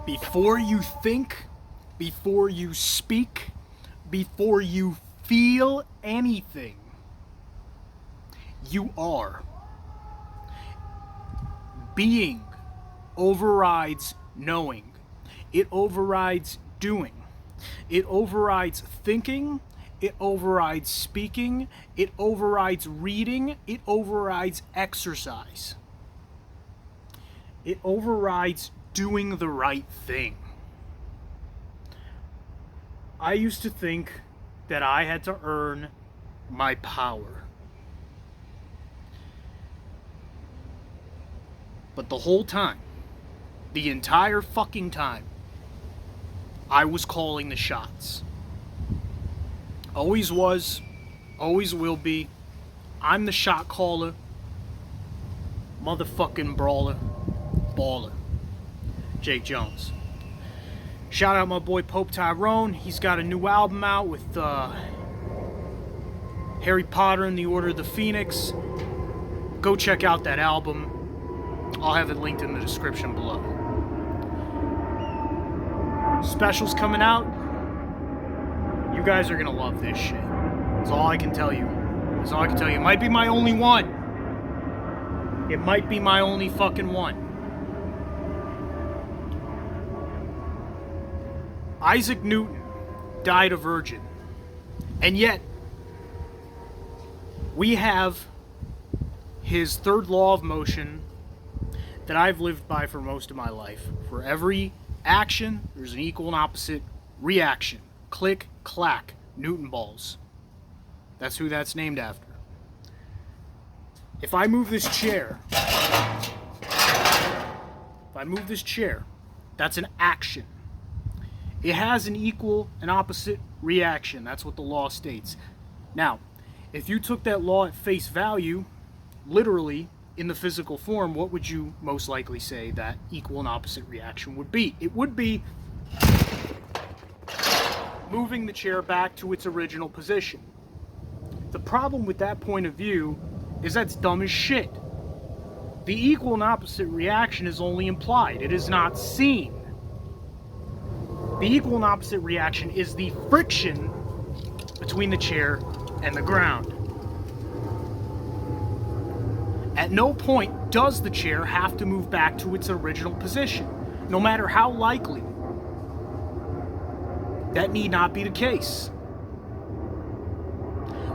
Before you think, before you speak, before you feel anything, you are. Being overrides knowing. It overrides doing. It overrides thinking. It overrides speaking. It overrides reading. It overrides exercise. It overrides doing the right thing. I used to think that I had to earn my power. But the whole time, the entire fucking time, I was calling the shots. Always was, always will be. I'm the shot caller, motherfucking brawler, baller. Jake Jones. Shout out my boy Pope Tyrone. He's got a new album out with Harry Potter and the Order of the Phoenix. Go check out that album. I'll have it linked in the description below. Specials coming out. You guys are gonna love this shit. That's all I can tell you. That's all I can tell you. It might be my only one. It might be my only fucking one. Isaac Newton died a virgin. And yet, we have his third law of motion that I've lived by for most of my life. For every action, there's an equal and opposite reaction. Click, clack, Newton balls. That's who that's named after. If I move this chair, that's an action. It has an equal and opposite reaction. That's what the law states. Now, if you took that law at face value, literally, in the physical form, what would you most likely say that equal and opposite reaction would be? It would be moving the chair back to its original position. The problem with that point of view is that's dumb as shit. The equal and opposite reaction is only implied. It is not seen. The equal and opposite reaction is the friction between the chair and the ground. At no point does the chair have to move back to its original position, no matter how likely. That need not be the case.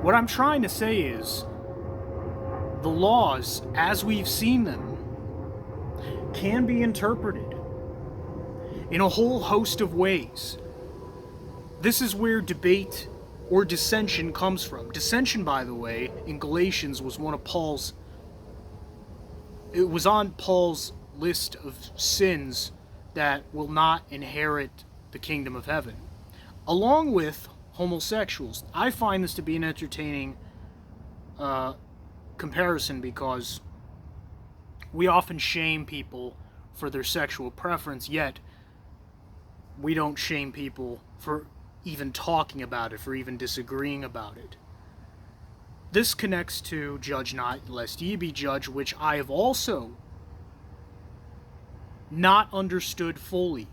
What I'm trying to say is, the laws, as we've seen them, can be interpreted in a whole host of ways. This is where debate or dissension comes from. Dissension, by the way, in Galatians was one of Paul's. It was on Paul's list of sins that will not inherit the kingdom of heaven, along with homosexuals. I find this to be an entertaining comparison because we often shame people for their sexual preference, yet we don't shame people for even talking about it, for even disagreeing about it. This connects to judge not lest ye be judged, which I have also not understood fully.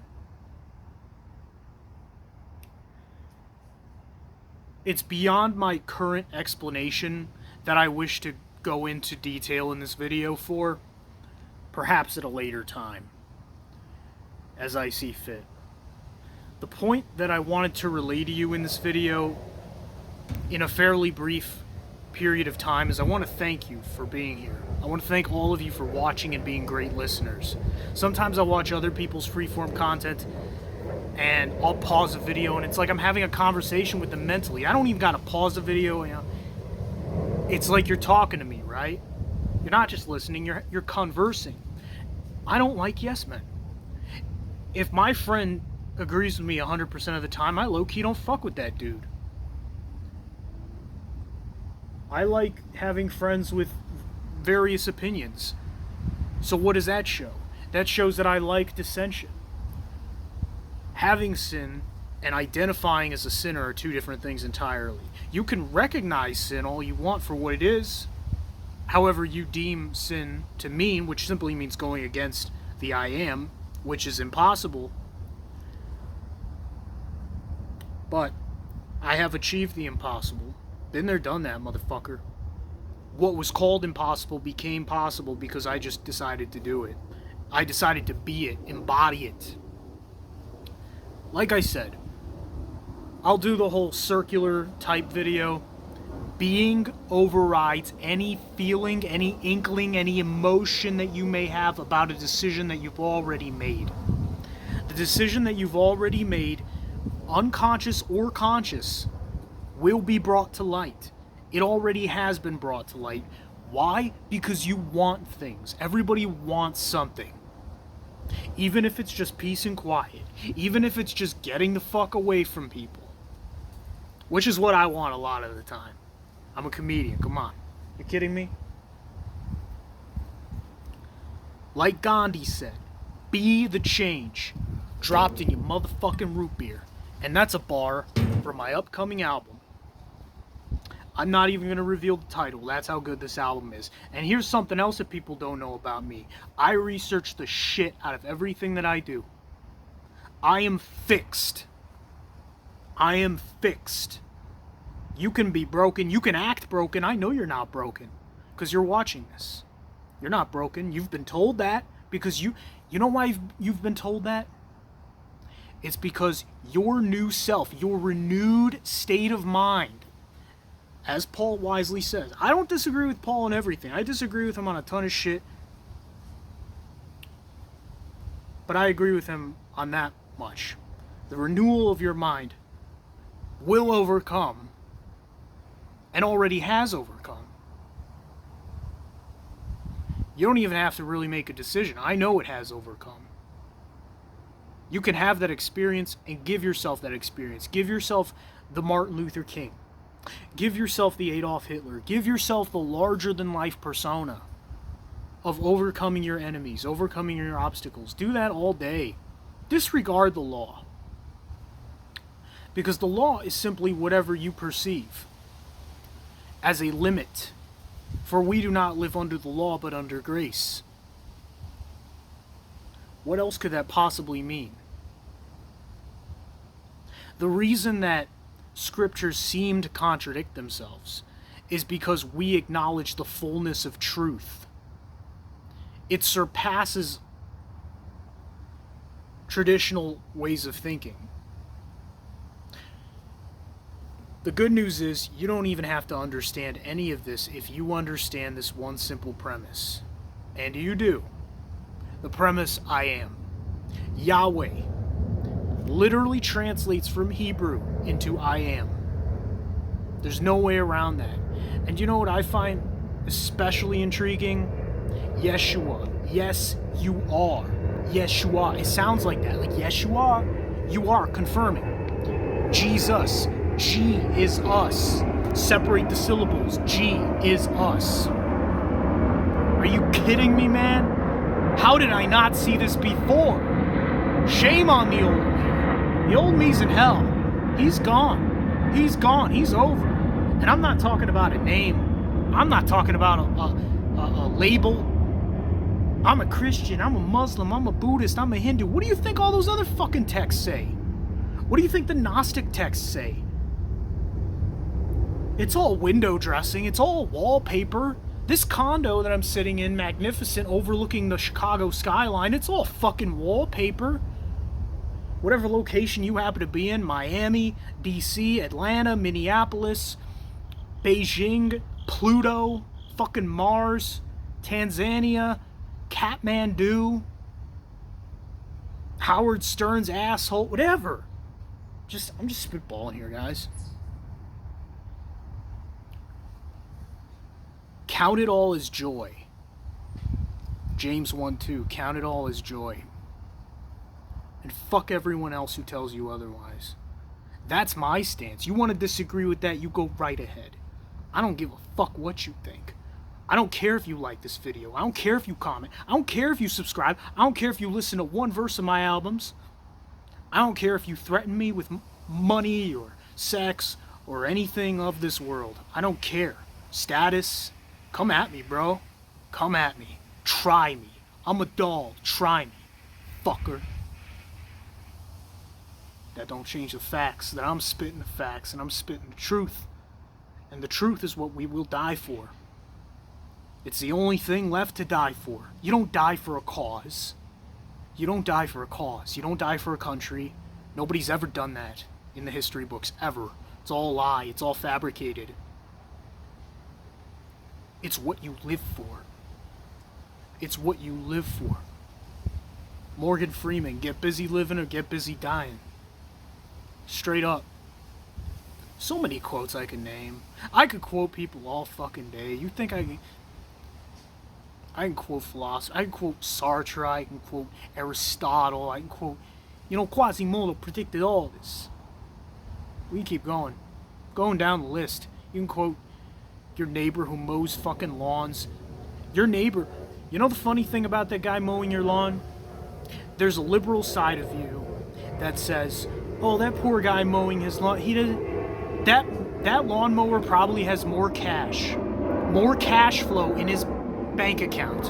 It's beyond my current explanation that I wish to go into detail in this video for, perhaps at a later time, as I see fit. The point that I wanted to relay to you in this video, in a fairly brief period of time, is I want to thank you for being here. I want to thank all of you for watching and being great listeners. Sometimes I watch other people's freeform content and I'll pause a video and it's like I'm having a conversation with them mentally. I don't even gotta pause the video, you know. It's like you're talking to me, right? You're not just listening, you're conversing. I don't like yes men. If my friend agrees with me 100% of the time, I low-key don't fuck with that dude. I like having friends with various opinions. So what does that show? That shows that I like dissension. Having sin and identifying as a sinner are two different things entirely. You can recognize sin all you want for what it is, however you deem sin to mean, which simply means going against the I am, which is impossible But I have achieved the impossible. Been there, done that, motherfucker. What was called impossible became possible because I just decided to do it. I decided to be it, embody it. Like I said, I'll do the whole circular type video. Being overrides any feeling, any inkling, any emotion that you may have about a decision that you've already made. The decision that you've already made, unconscious or conscious, will be brought to light. It already has been brought to light. Why? Because you want things. Everybody wants something. Even if it's just peace and quiet. Even if it's just getting the fuck away from people. Which is what I want a lot of the time. I'm a comedian, come on. You kidding me? Like Gandhi said, be the change dropped in your motherfucking root beer. And that's a bar from my upcoming album. I'm not even going to reveal the title. That's how good this album is. And here's something else that people don't know about me. I research the shit out of everything that I do. I am fixed. I am fixed. You can be broken. You can act broken. I know you're not broken because you're watching this. You're not broken. You've been told that because you know why you've been told that? It's because your new self, your renewed state of mind, as Paul wisely says. I don't disagree with Paul on everything. I disagree with him on a ton of shit. But I agree with him on that much. The renewal of your mind will overcome and already has overcome. You don't even have to really make a decision. I know it has overcome. You can have that experience and give yourself that experience. Give yourself the Martin Luther King. Give yourself the Adolf Hitler. Give yourself the larger-than-life persona of overcoming your enemies, overcoming your obstacles. Do that all day. Disregard the law. Because the law is simply whatever you perceive as a limit. For we do not live under the law, but under grace. What else could that possibly mean? The reason that scriptures seem to contradict themselves is because we acknowledge the fullness of truth. It surpasses traditional ways of thinking. The good news is you don't even have to understand any of this if you understand this one simple premise. And you do. The premise, I am. Yahweh literally translates from Hebrew into I am. There's no way around that. And you know what I find especially intriguing? Yeshua. Yes, you are. Yeshua. It sounds like that. Like, yes, you are. You are confirming. Jesus. G is us. Separate the syllables. G is us. Are you kidding me, man? How did I not see this before? Shame on the old me. The old me's in hell. He's gone. He's gone. He's over. And I'm not talking about a name. I'm not talking about a label. I'm a Christian. I'm a Muslim. I'm a Buddhist. I'm a Hindu. What do you think all those other fucking texts say? What do you think the Gnostic texts say? It's all window dressing. It's all wallpaper. This condo that I'm sitting in, magnificent, overlooking the Chicago skyline, it's all fucking wallpaper. Whatever location you happen to be in, Miami, DC, Atlanta, Minneapolis, Beijing, Pluto, fucking Mars, Tanzania, Kathmandu, Howard Stern's asshole, whatever. I'm just spitballing here, guys. Count it all as joy. James 1:2. Count it all as joy. And fuck everyone else who tells you otherwise. That's my stance. You want to disagree with that, you go right ahead. I don't give a fuck what you think. I don't care if you like this video. I don't care if you comment. I don't care if you subscribe. I don't care if you listen to one verse of my albums. I don't care if you threaten me with money or sex or anything of this world. I don't care. Status. Come at me, bro. Come at me. Try me. I'm a doll. Try me. Fucker. That don't change the facts, that I'm spitting the facts and I'm spitting the truth. And the truth is what we will die for. It's the only thing left to die for. You don't die for a cause. You don't die for a cause. You don't die for a country. Nobody's ever done that in the history books, ever. It's all a lie. It's all fabricated. It's what you live for. It's what you live for. Morgan Freeman, get busy living or get busy dying. Straight up. So many quotes I can name. I could quote people all fucking day. You think I can quote philosophy. I can quote Sartre. I can quote Aristotle. I can quote, Quasimodo predicted all this. We can keep going. Going down the list. You can quote your neighbor who mows fucking lawns. Your neighbor. You know the funny thing about that guy mowing your lawn? There's a liberal side of you that says, oh, that poor guy mowing his lawn, he doesn't, that lawnmower probably has more cash flow in his bank account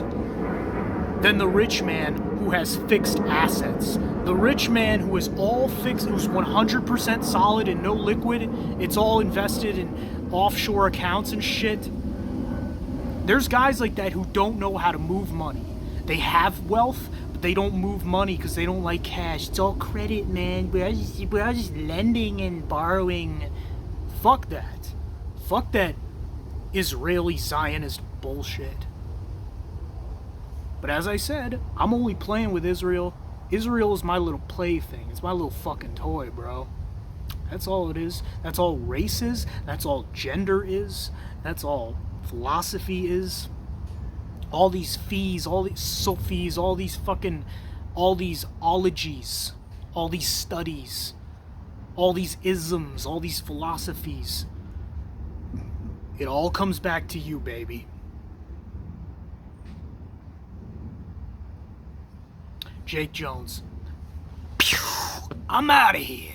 than the rich man who has fixed assets. The rich man who is all fixed, who's 100% solid and no liquid, it's all invested in offshore accounts and shit. There's guys like that who don't know how to move money. They have wealth, but they don't move money because they don't like cash. It's all credit, man. We're all just lending and borrowing. Fuck that. Fuck that Israeli Zionist bullshit. But as I said, I'm only playing with Israel. Israel is my little plaything. It's my little fucking toy, bro. That's all it is. That's all race is. That's all gender is. That's all philosophy is. All these fees, all these sophies, all these ologies, all these studies, all these isms, all these philosophies. It all comes back to you, baby. Jake Jones. I'm out of here.